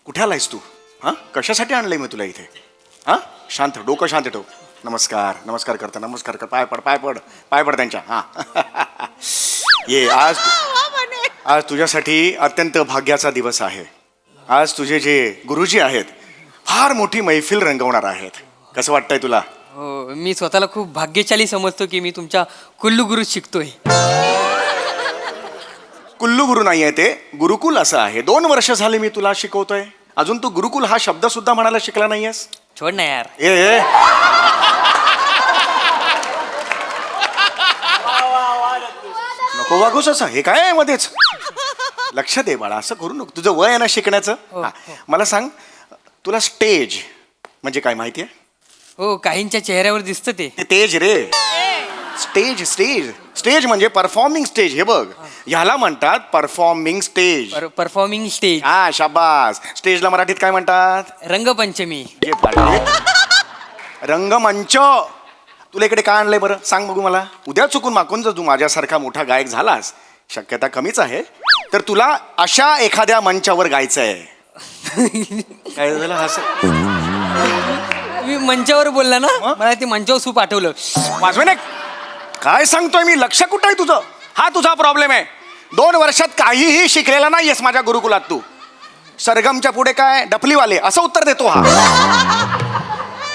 कुठे आलायस तू? हां, कशासाठी आणलंय मी तुला इथे? हां, शांत, डोकं शांत ठेव. नमस्कार नमस्कार करता, नमस्कार कर, पाय पड पाय पड पाय पड त्यांच्या. हां ये. आज तुझ्यासाठी अत्यंत भाग्याचा दिवस आहे. आज तुझे जे गुरुजी आहेत फार मोठी मैफिल रंगवणार आहेत. कसं वाटतंय तुला? हो, मी स्वतःला खूप भाग्यशाली समजतो की मी तुमच्या कुल्लू गुरु शिकतोय. कुल्लू गुरु नाही आहे, ते गुरुकुल असं आहे. 2 वर्ष झाले मी तुला शिकवतोय, अजून तू गुरुकुल हा शब्द सुद्धा म्हणायला शिकला नाहीयेस. छोड ना यार. ए नको वागूस असं. हे काय आहे मध्येच? लक्ष दे बाळा, असं करू नको. तुझं वय आहे ना शिकण्याचं. हो. मला सांग, तुला स्टेज म्हणजे काय माहितीये? हो, काहींच्या चेहऱ्यावर दिसतं ते. ते तेज रे. स्टेज स्टेज स्टेज म्हणजे परफॉर्मिंग स्टेज. हे बघ, ह्याला म्हणतात परफॉर्मिंग स्टेज. Performing stage. हा, शाबास. स्टेजला मराठीत काय म्हणतात? रंगपंचमी. जे पाडले. रंगमंच. तुला इकडे काय आणलंय बरं सांग बघू मला. उद्या चुकून माकून जर तू माझ्यासारखा मोठा गायक झालास, शक्यता कमीच आहे, तर तुला अशा एखाद्या मंचावर गायचंय. काय झालं असं? मी मंचावर बोलला ना, मला ते मंचावर सूप आठवलं. वाजवेने काय सांगतोय मी? लक्ष कुठं आहे तुझं? हा तुझा प्रॉब्लेम आहे. 2 वर्षात काहीही शिकलेला नाहीयेस माझ्या गुरुकुलात तू. सरगमच्या पुढे काय डफलीवाले असं उत्तर देतो हा.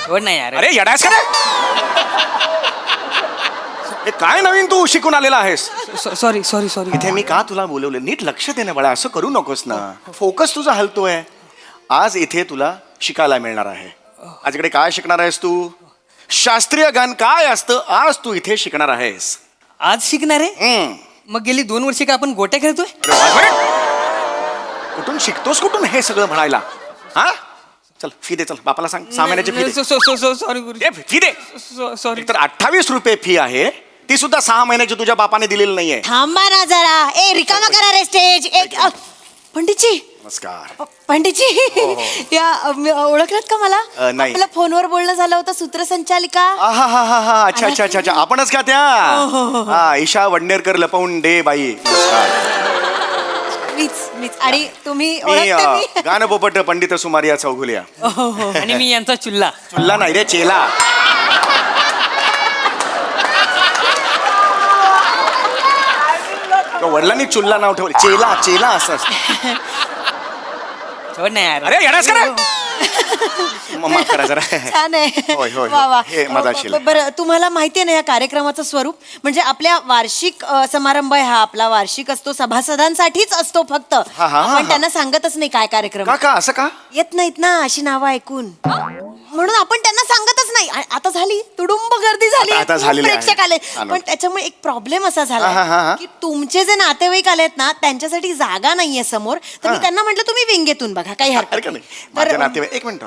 छोड ना यार. अरे येडायस का रे? हे काय नवीन तू शिकून आलेला आहेस? Sorry sorry sorry. इथे मी का तुला बोलवलं? नीट लक्ष दे ना बाळा, असं करू नकोस ना. फोकस तुझा हलतोय. आज इथे तुला शिकायला मिळणार आहे. आज इकडे काय शिकणार आहेस तू? शास्त्रीय गान काय असतं आज तू इथे शिकणार आहेस. आज शिकणार आहे? मग गेली 2 वर्षे का आपण गोट्या खेळतोय? कुठून शिकतोस, कुठून हे सगळं म्हणायला? हा, चल फी दे. चल बापाला सांग 6 महिन्याची फी दे. सॉरी गुरु. फी दे. सॉरी. तर 28 रुपये फी आहे, ती सुद्धा 6 महिन्याची तुझ्या बापाने दिलेली नाहीये. थांबा ना जरा. ए रिकामा करा रे स्टेज. एक पंडितजी. नमस्कार. पंडितजी या ओळखलात का मला? नाही. आपलं फोनवर बोलणं झालं होतं, सूत्रसंचालिका. हा अच्छा अच्छा अच्छा अच्छा, आपणच का त्या? हा, ईशा वडनेरकर लपवून दे बाई. मीच आणि तुम्ही मी ओळखता मी? गानपोपट पंडित सुमारिया चौघुलिया. आणि मी यांचा चुल्ला. चुल्ला नाही रे, चेला. वडिलांनी चुल्ला नाव ठेवलं. चेला चेला असं असतं. छोड ना यार. अरे येणारच का रे? माफ करा जरा. छान आहे. होय, होय. वा वा. हे माझा शिला. बरं, तुम्हाला माहिती आहे ना या कार्यक्रमाचं स्वरूप? म्हणजे आपल्या वार्षिक समारंभ आहे हा. आपला वार्षिक असतो, सभासदांसाठीच असतो फक्त. आपण त्यांना सांगतच नाही काय कार्यक्रम का असं का? येत नाहीत ना अशी नावं ऐकून, म्हणून आपण त्यांना सांगतच नाही. आता झाली तुडुंब गर्दी झाली, आता झालेली आहे. प्रेक्षक आले. आलो. पण त्याच्यामुळे एक प्रॉब्लेम असा हा. झाला की तुमचे जे नातेवाईक आलेत ना, त्यांच्यासाठी जागा नाहीये समोर. तर मी त्यांना म्हटलं तुम्ही विंगेतून बघा, काही हरकत हरकत नाही. नाही. माझे नातेवाईक, एक मिनिट.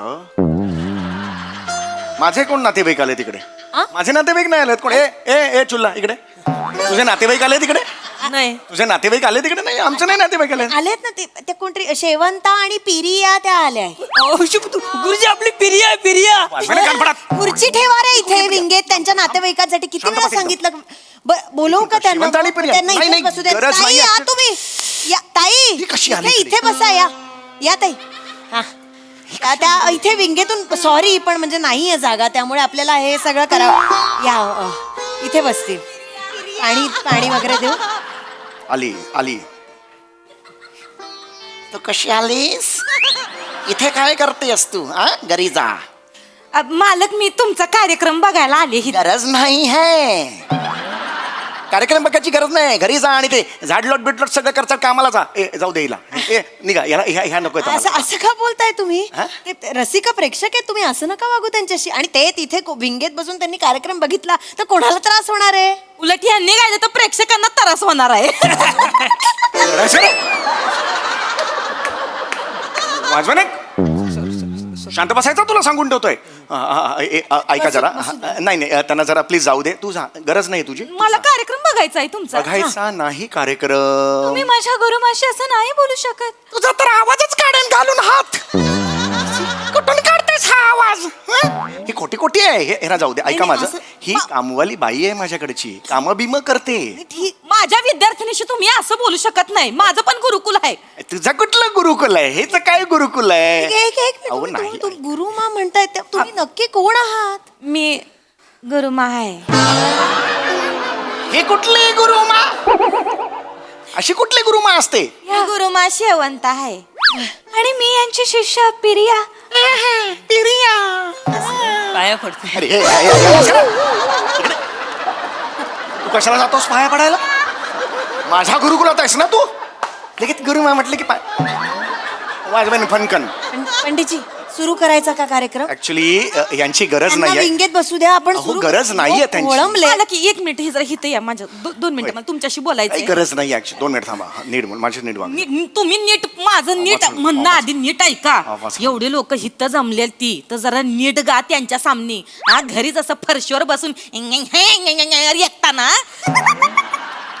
माझे कोण नातेवाईक आले तिकडे? माझे नातेवाईक नाही आलेत कोण? ए ए ए चुल्ला इकडे. तुझे नातेवाईक आले तिकडे? नाही. तुझे नातेवाईक आले तिकडे? नाही, आमचे नाही नातेवाईक आले. आलेत ना ते कोणतरी शेवंता आणि पिरिया त्या आल्या. गुरुजी आपली पिरिया पिरिया. खुर्ची ठेवा रे इथे विंगेत त्यांच्या नातेवाईकांसाठी. किती वेळा सांगितलं? बोलवू का त्यांना? शेवंता आणि पिरिया? त्यांना नाही, इथेच बसू दे. गरज ताई, नाही. या तुम्ही. या ताई, ही कशी आली इथे इकडे? बसा. या ताई. हा, त्या इथे विंगेतून. सॉरी, पण म्हणजे नाहीये जागा, त्यामुळे आपल्याला हे सगळं करावं. या इथे बसतील. पाणी वगैरे देऊ. आली. तू कशी आलीस? इथे काय करतेस तू? घरी जा. मालक, मी तुमचा कार्यक्रम बघायला आले. गरज नाही है. कार्यक्रम बघायची गरज नाही. घरी जा आणि ते झाडलोट बिडलोट सगळं करतात. कामाला जा. जाऊ दे हिला. निघा. ह्या नको. असं का बोलताय तुम्ही? ते रसिक प्रेक्षक आहेत, तुम्ही असं नका वागू त्यांच्याशी. आणि ते तिथे विंगेत बसून त्यांनी कार्यक्रम बघितला तर कोणाला त्रास होणार आहे? उलट यांनी गायलं तर प्रेक्षकांना त्रास होणार आहे. वाजवा. शांत बसायचं, तुला सांगून ठेवतोय. ऐका जरा. नाही त्यांना जरा प्लीज जाऊ दे. तू जा, गरज नाही तुझी. मला कार्यक्रम बघायचा आहे तुमचा. बघायचा नाही कार्यक्रम. तुम्ही माझ्या गुरुमाशी असं नाही बोलू शकत. तुझा तर आवाजच काढेन घालून हात. कुठून काढतेस हा आवाज? ही खोटी आहे. हे जाऊ दे. ऐका माझं. ही कामवाली बाई आहे माझ्याकडची. काम बिम करते. माझ्या विद्यार्थिनीशी तुम्ही असं बोलू शकत नाही. माझं पण गुरुकुल आहे. तुझं कुठलं गुरुकुल आहे? हेच काय गुरुकुल आहे? एक अहो, मिनिट, नाही. तुम्ही गुरुमा म्हणताय तुम्ही नक्की कोण आहात? मी गुरुमा आहे. हे कुठले गुरुमा? अशी कुठली गुरुमा असते? मी गुरुमा शेवंत आहे आणि मी यांची शिष्य पिरिया. पाया पडते. अरे इकडे. तू कशाला जातोस पाया पडायला? माझ्या गुरुकुलात आहेस ना तू? लगेच गुरुमा म्हटलं की पाय वाजवेन फनकन. पंडितजी सुरू करायचा का कार्यक्रम? ऍक्च्युली यांची गरज त्यांना नाहीये. विंगेत बसू द्या आपण. अहो, सुरू गरज नाहीये त्यांची. वळंबले. मला की एक मिनिट हे जरा हिथं या माझ्या 2 मिनिटं मला तुमच्याशी काही बोलायचं. गरज नाही ऍक्च्युली. 2 मिनिट थांबा. नीट बोल. माझी नीट वाग. तुम्ही नीट माझं नीट आवाज- म्हणणं आवाज- आधी नीट ऐका. आवाज- एवढे लोक हिथं जमलेल ती तर जरा नीट गा त्यांच्या सामने. हा घरी जसं फरशीवर बसून एकताना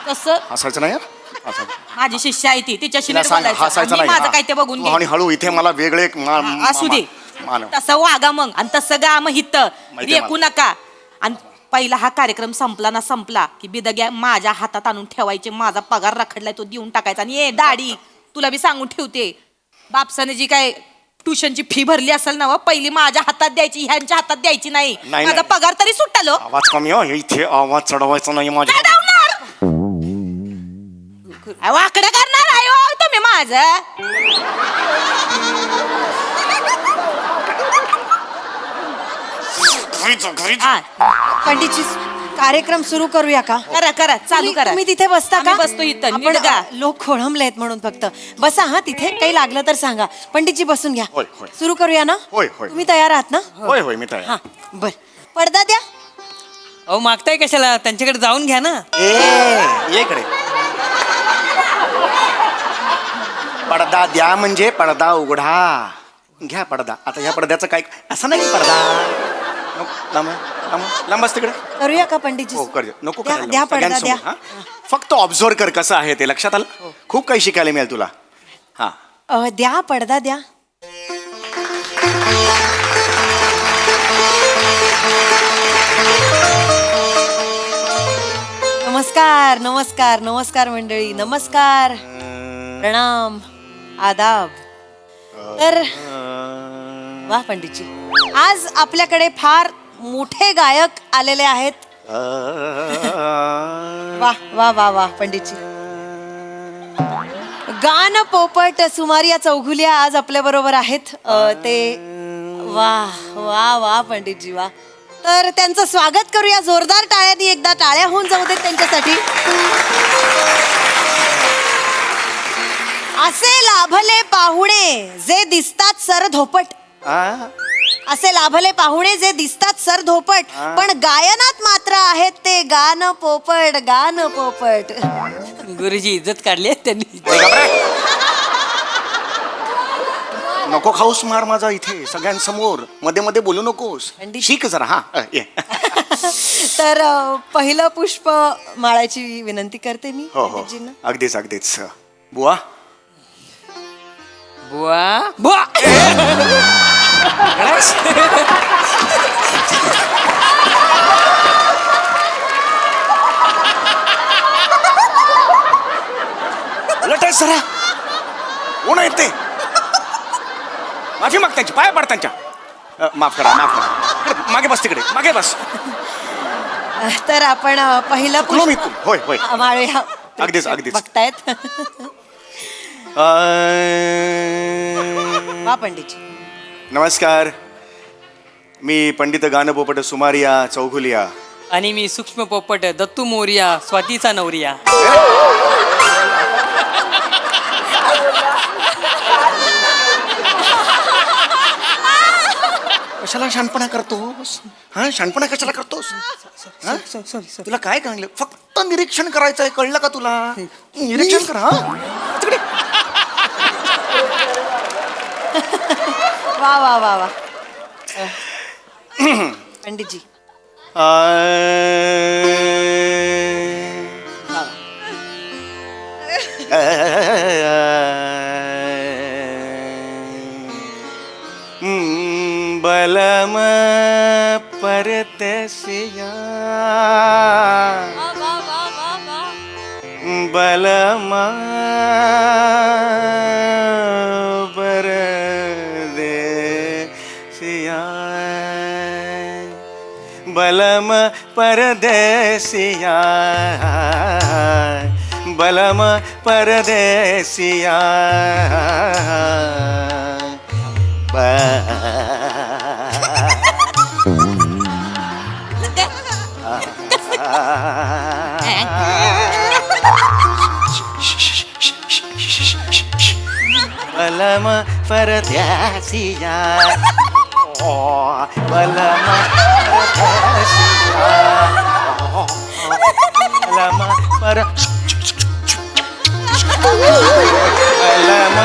तसं हसायचं नाही यार. हसायचं. माझी शिष्य आहे ती तिच्याशी तिला नीट सांग, बोलायचं. हसायचं आणि नाही. माझं हा. काय ते बघून घे. आणि हळू इथे मला वेगळे असू दे मानव. तसं वागा मग आणि तसं गा मग हिथं माहितीये रेकू नका. आणि पहिला हा कार्यक्रम संपला ना संपला की बिदग्या माझ्या हातात आणून ठेवायचे. माझा पगार रखडलाय तो देऊन टाकायचा. आणि ए दाढी तुला बी सांगून ठेवते बापसाने जी काय ट्युशनची फी भरली असेल ना पहिली माझ्या हातात द्यायची ह्यांच्या हातात द्यायची नाही. नाही, माझा नाही. पगार तरी सुट्टालो. आवाज कमी हो. इथे आवाज चढवायचा नाही माझ्या. वाकडं करणार आहे हो तुम्ही माझं. हा, पंडितजी कार्यक्रम सुरू करूया का? करा करा चालू करा. तुम्ही तिथे बसता का? आम्ही बसतो इथं. आपण नीट गा. लोक खोळंबले आहेत म्हणून फक्त बसा. हा तिथे काही लागलं तर सांगा. पंडितजी बसून घ्या. होय, होय. सुरू करूया ना? होय, होय. तुम्ही तयार आहात ना? होय होय मी तयार. हा बर. पडदा द्या. अहो मागताय कशाला? त्यांच्याकडे जाऊन घ्या ना. ये इकडे. पडदा द्या म्हणजे पडदा उघडा. घ्या पडदा. आता ह्या पडद्याचं काय असं नाही पडदा. लांब लांब लांब असते तिकडे. करूया का पंडितजी? हो कर. नको द्या करायला. द्या पडदा द्या. सगळ्यांसमोर, हा? फक्त ऑब्झर्व कर कसं आहे ते. लक्षात आलं? खूप काही शिकायला मिळेल तुला. हा द्या पडदा द्या. नमस्कार नमस्कार नमस्कार मंडळी. नमस्कार प्रणाम आदाब. तर वा पंडितजी आज आपल्याकडे फार मोठे गायक आलेले आहेत. वा वा वा वा पंडितजी. गान पोपट सुमारिया चौघुलिया आज आपल्या बरोबर आहेत. ते वा वा वा पंडितजी वा. तर त्यांचं स्वागत करूया जोरदार टाळ्यांनी. एकदा टाळ्या होऊन जाऊ देत त्यांच्यासाठी. असे लाभले पाहुणे जे दिसतात सर धोपट. असे लाभले पाहुणे जे दिसतात सर धोपट पण गायनात मात्र आहेत ते गान पोपट. गान पोपट. गुरुजी इज्जत काढली आहे त्यांनी. नको खाऊस मार माझा इथे सगळ्यांसमोर. मध्ये मध्ये बोलू नकोस. पंडित. शिक जरा. हा ये. तर पहिलं पुष्प माळाची विनंती करते मी हो हो पंडितजींना. अगदीच अगदीच. बुवा बुवा बुवा. उलट आहे सरा. कोण आहेत ते? माफी माग त्यांची. पाय पड त्यांच्या. माफ करा माफ करा. इकडे, मागे बस तिकडे. मागे बस. तर आपण पहिलं चुकलो मी पुष्प तू. होय होय. माळूया. अगदीच, अगदीच. बघतायत. वा पंडितजी. नमस्कार. मी पंडित गानपोपट सुमारिया चौघुलिया. आणि मी सूक्ष्म पोपट दत्तू मोरिया स्वातीचा नवरिया. कशाला शानपणा करतोस? हा शानपणा कशाला करतोस? हा? तुला काय कळलं? फक्त निरीक्षण करायचंय. कळलं का तुला? निरीक्षण कर. हा तिकडे. वा वा वा वा. पंडितजी बलम परतसिया बलमा परदेसिया बलम परदेसिया बलम परदेसिया बलम परदेसिया बलम परदेसिया बलम पर बलम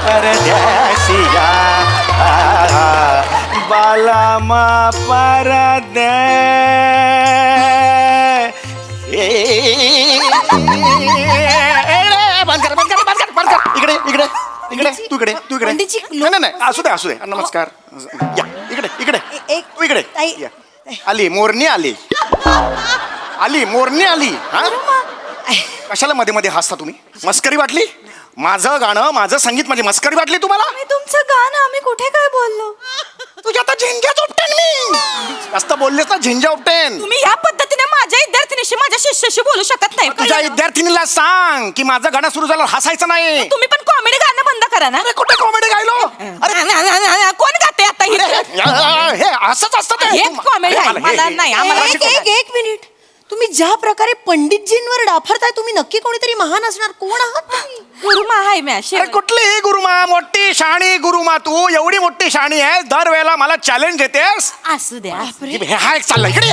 परदेसिया बलम परदे बंद कर बंद कर बंद कर बंद कर इकडे इकडे इकडे तू इकडे तू इकडे पंडितजी, नाही नाही, नाही असू दे नमस्कार या इकडे इकडे एक तू इकडे ताई. या. आली मोरणी आली आली मोरणी आली हा कशाला मध्ये मध्ये हसता तुम्ही मस्करी वाटली माझं गाणं माझं संगीत माझी मस्करी वाटली तुम्हाला तुमचं गाणं आम्ही कुठे काय बोललो तुझ्या आता झिंजा उपटेन मी जास्त बोललेस ना झिंजा उपटेन तुम्ही ह्या पद्धतीने माझ्या विद्यार्थिनीशी माझ्या शिष्याशी बोलू शकत नाही तुझ्या विद्यार्थिनीला सांग की माझं गाणं सुरू झालं हसायचं नाही तुम्ही पण कॉमेडी गाणं बंद करा ना अरे कुठे कॉमेडी गायलो कोण गाते आता हे हे असंच असतं ते. हे comedy आहे. मला नाही, आम्हाला एक मिनिट तुम्ही ज्या प्रकारे पंडितजींवर डाफरताय तुम्ही नक्की कोणीतरी महान असणार कोण आहात तुम्ही गुरुमा आहे मी अरे कुठली गुरुमा मोठी शाणी गुरुमा तू एवढी मोठी शाणी आहे दरवेळेला मला चॅलेंज देतेस असू द्या हे हा एक चालला इकडे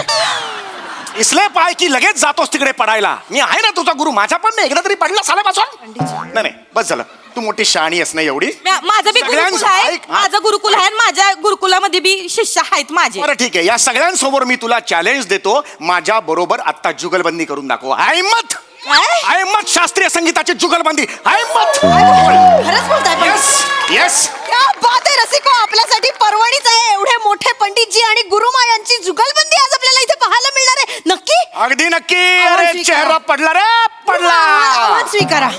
इसले पाय की लगेच जातोस तिकडे पडायला मी आहे ना तुझा गुरु माझा पण नाही एकदा तरी पडला साल्यापासून नाही नाही बस झालं तू मोठी शाणी आहेस ना एवढी माझं बी गुरुकुल सगळ्यांचं आहे ऐक, हा. माझं गुरुकुल आहे आणि माझ्या गुरुकुलामध्ये बी शिष्य आहेत माझे बरं ठीक आहे या सगळ्यांसमोर मी तुला चॅलेंज देतो माझ्या बरोबर आता जुगलबंदी करून दाखव हिम्मत हिम्मत शास्त्रीय संगीताची जुगलबंदी हिम्मत खरंच बोलताय पण येस येस क्या बात आहे रसिको आपल्यासाठी पर्वणीच आहे एवढे मोठे पंडितजी आणि गुरुमा यांची जुगलबंदी आज आपल्याला इथे पाहायला मिळणार आहे नक्की अगदी नक्की आवाज अरे स्वीकारा. चेहरा पडला रे पडला आवाज स्वीकारा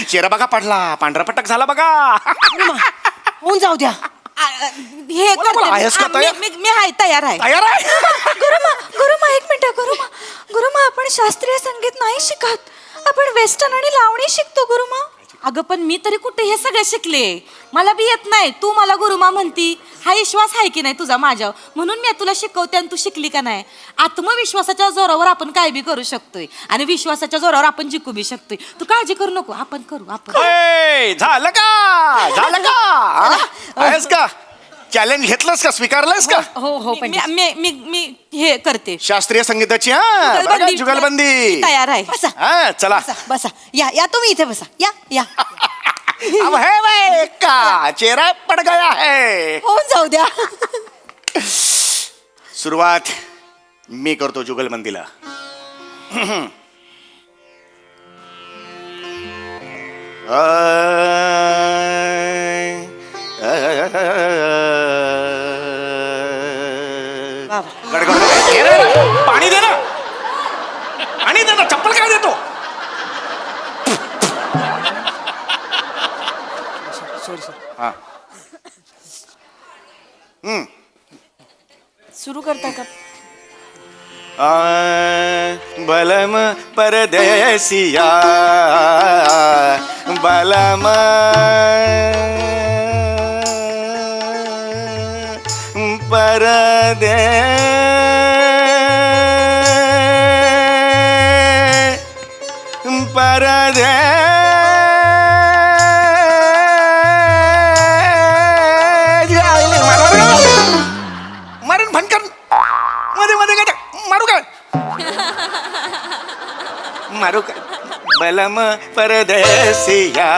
चेहरा बघा पडला पांढरा पटक झाला बघा होऊन जाऊ द्या हे बोला, बोला, आहेस का करते तयार? मी आहे तयार आहे तयार आहे गुरुमा एक मिनिट गुरुमा आपण शास्त्रीय संगीत नाही शिकत आपण वेस्टर्न आणि लावणी शिकतो गुरुमा अगं पण मी तरी कुठे हे सगळे शिकले मला बी येत नाही तू मला गुरुमा म्हणती हा विश्वास आहे की नाही तुझा माझ्यावर म्हणून मी तुला शिकवते आणि तू शिकली का नाही आत्मविश्वासाच्या जोरावर आपण काय बी करू शकतोय आणि विश्वासाच्या जोरावर आपण जिंकू बी शकतोय तू काळजी करू नको आपण करू आपण ए, झालं का आहेस का चॅलेंज घेतलंस का स्वीकारलंस का हो हो मी हे करते शास्त्रीय संगीताची हा बरं का, जुगलबंदी तयार आहे बसा हा चला बसा बसा या तुम्ही इथे बसा या अब है वे का चेहरा पड गया है होऊन जाऊ द्या सुरुवात मी करतो जुगलबंदीला पाणी दे ना चप्पल काय देतो हा सुरू करता का बलम परदेसिया बलम परदे परदे मारून भनकर मध्ये मध्ये काय मारू का मारू का बलम परदेसिया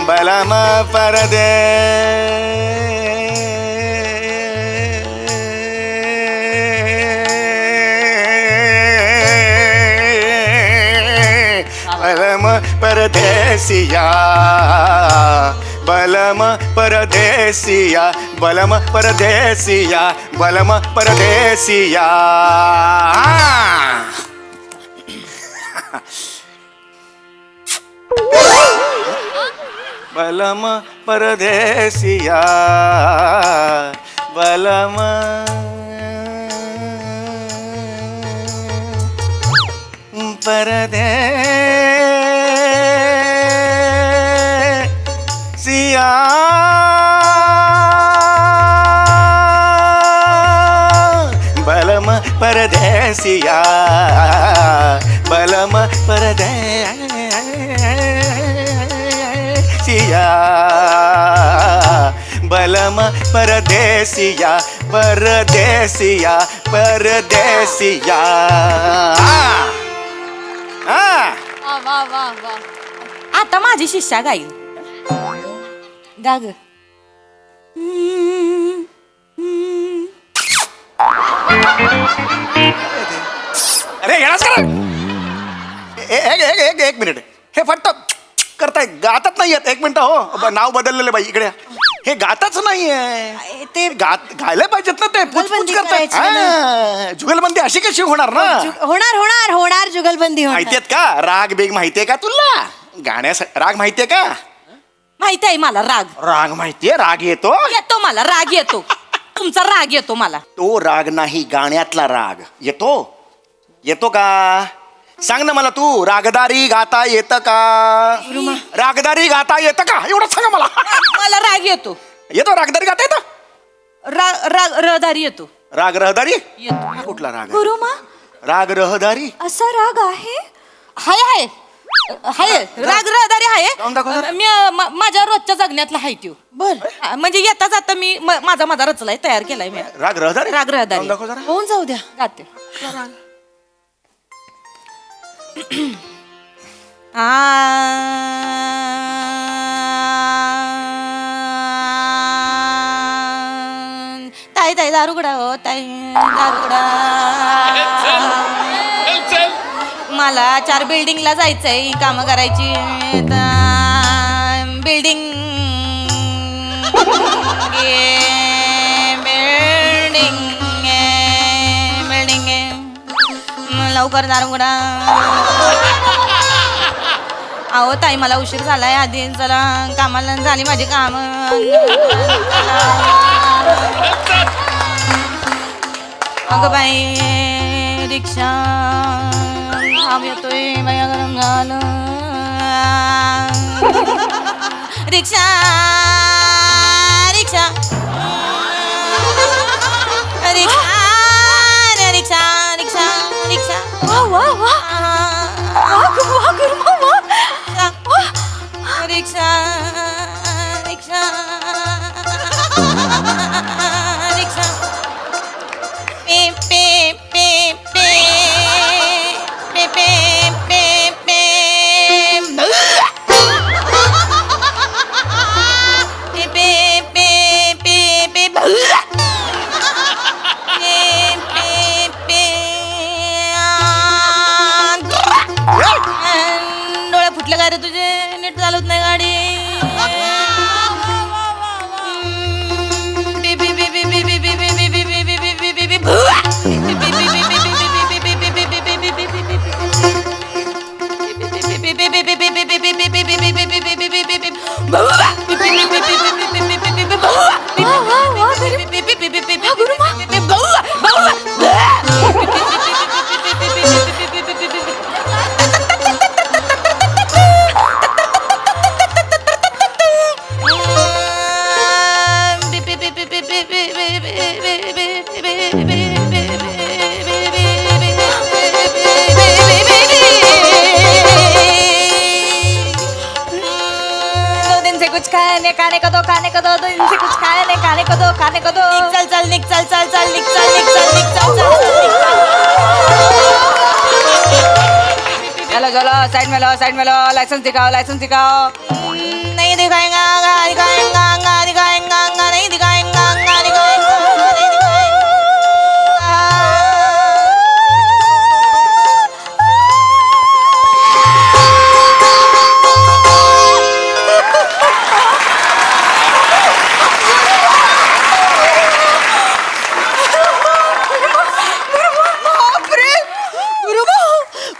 बलम परदे बलम परदेसिया बलम परदेसिया बलम परदेसिया बलम परदेसिया बलम परदेसिया बलम परदेसिया बलम परदेसिया बलम परदेसिया बलम परदेसिया परदेसिया परदेसिया आता माझी शिष्या गाईल गा ग अरे येणार का एक मिनिट हे फक्त करताय गातच नाही येत. एक मिनिट हो नाव बदललेलं बाई इकडे हे गातच नाहीये ते गायला पाहिजेत ना ते जुगलबंदी करताय करायची ना. जुगलबंदी अशी कशी होणार ना होणार होणार होणार जुगलबंदी होणार. माहितीयेत का राग बेग माहितीये का तुला गाण्यासाठी राग माहितीये का माहिती आहे मला राग राग माहितीये राग येतो येतो मला राग येतो तुमचा राग येतो मला तो राग नाही गाण्यातला राग येतो येतो का सांग ना मला तू रागदारी गाता येतं का रागदारी गाता येतं का एवढं सांगा मला मला राग येतो येतो रागदारी गाता येतं राग राग रहदारी येतो राग रहदारी येतो हा कुठला राग आहे? गुरुमा राग रहदारी असा राग आहे हाय हाय हाय राग रहदारी गाऊन दाखव जरा. आहे मी माझ्या रोजच्या जगण्यातला हाय त्यो बर म्हणजे येता जाता मी माझा रचलाय तयार केलाय मी राग रहदारी राग रहदारी. गाऊन दाखव जरा. होऊन जाऊ द्या. गाते ताई ताई दारुगडा हो ताई दारुगडा मला 4 बिल्डिंगला जायचंय काम करायची बिल्डिंग बिल्डिंग बिल्डिंग लवकर दारुगडा अहो ताई मला उशीर झालाय आधी चला कामाला झाली माझी काम अगं बाई रिक्षा आम येतोय बाया गरम झालं रिक्षा रिक्षा रिक्षा रिक्षा रिक्षा रिक्षा वा वा वा वा गुरुमा वा रिक्षा रिक्षा रिक्षा पे पे पे पे पे पे पे पे डोळे फुटले काय रे तुझे नीट चालत नाही गाडी खाने को दो 2 दिन से कुछ खाया नहीं खाने को दो चल चल निक चल चल चल निक चल निक चल निक चल चल चलो चलो साइड में लो लाइसेंस दिखाओ नहीं दिखाएगा नहीं दिखाएगा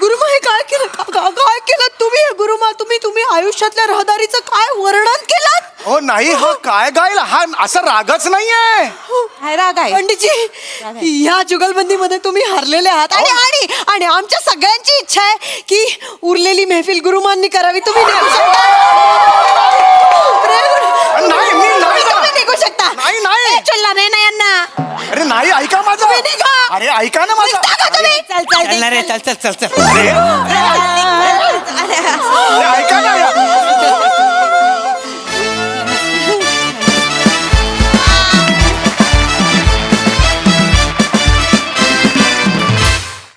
गुरुमा हे काय केलं तुम्ही गुरुमा तुम्ही आयुष्यातल्या रहदारी तयारीचं काय वर्णन केलं. हो नाही, हा काय गाईल, हा असा रागच नाहीये. काय राग आहे पंडितजी, या जुगलबंदीमध्ये तुम्ही हरलेले आहात आणि आणि आणि आमच्या सगळ्यांची इच्छा आहे की उरलेली मेहफिल गुरुमांनी करावी. तुम्ही निघू शकता. नाही, मी नाही ना. तुम्ही निघू शकता. नाही, नाही. ए, चल्ला नाही ना यांना. अरे नाही, ऐका माझं. तुम्ही निघा. अरे ऐका ना माझं. निघता का तुम्ही? चल चल चल ना रे, चल चल चल चल अरे